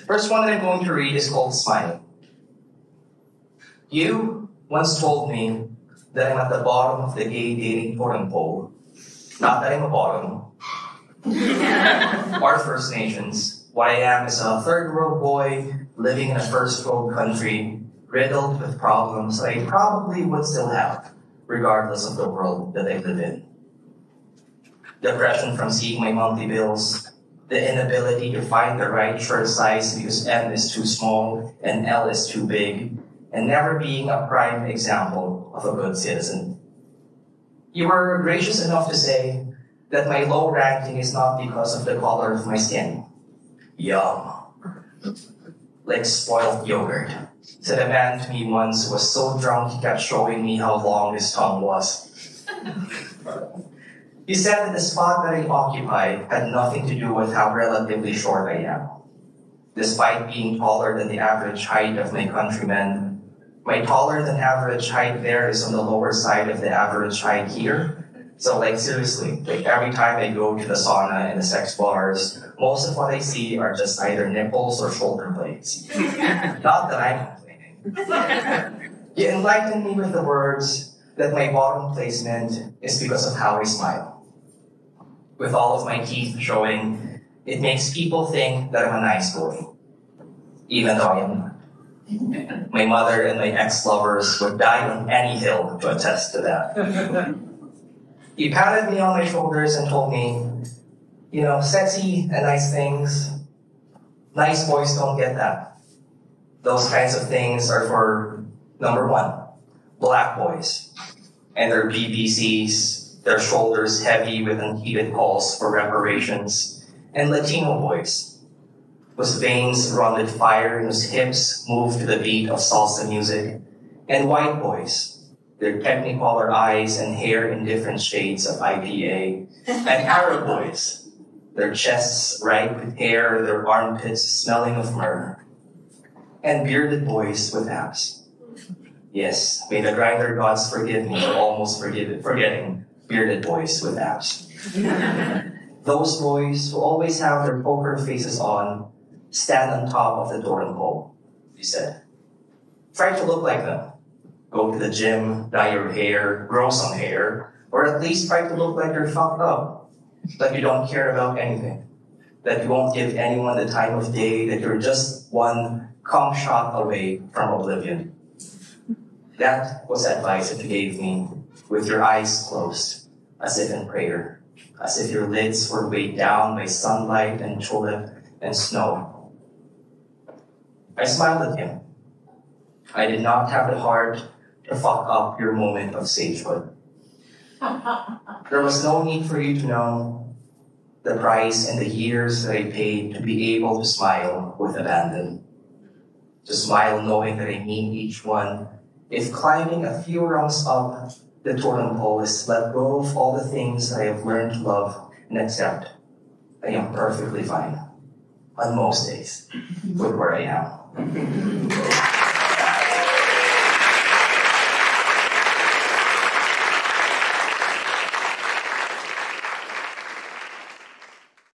First one that I'm going to read is called Smile. You once told me that I'm at the bottom of the gay dating totem pole. Not that I'm a bottom. Or First Nations. What I am is a third world boy living in a first world country riddled with problems that I probably would still have, regardless of the world that I live in. Depression from seeing my monthly bills, the inability to find the right shirt size because M is too small and L is too big, and never being a prime example of a good citizen. You were gracious enough to say that my low ranking is not because of the color of my skin. Yum. Like spoiled yogurt, said a man to me once who was so drunk he kept showing me how long his tongue was. He said that the spot that I occupied had nothing to do with how relatively short I am. Despite being taller than the average height of my countrymen, my taller than average height there is on the lower side of the average height here. So seriously, every time I go to the sauna and the sex bars, most of what I see are just either nipples or shoulder blades. Not that I'm complaining. You enlightened me with the words that my bottom placement is because of how I smile. With all of my teeth showing, it makes people think that I'm a nice boy, even though I am not. My mother and my ex-lovers would die on any hill to attest to that. He patted me on my shoulders and told me, sexy and nice things, nice boys don't get that. Those kinds of things are for, number one, black boys and their BBCs, their shoulders heavy with unheeded calls for reparations, and Latino boys, whose veins run with fire and whose hips move to the beat of salsa music, and white boys, their technicolor eyes and hair in different shades of IPA, and Arab boys, their chests ripe with hair, their armpits smelling of myrrh, and bearded boys with abs. Yes, may the grinder gods forgive me for almost forgetting bearded boys with abs. Those boys who always have their poker faces on stand on top of the totem pole, he said. Try to look like them. Go to the gym, dye your hair, grow some hair, or at least try to look like you're fucked up, that you don't care about anything, that you won't give anyone the time of day, that you're just one cum shot away from oblivion. That was advice that you gave me, with your eyes closed, as if in prayer, as if your lids were weighed down by sunlight and tulip and snow. I smiled at him. I did not have the heart to fuck up your moment of sagehood. There was no need for you to know the price and the years that I paid to be able to smile with abandon. To smile knowing that I mean each one. If climbing a few rungs up the totem pole is let go of all the things that I have learned to love and accept, I am perfectly fine on most days with where I am.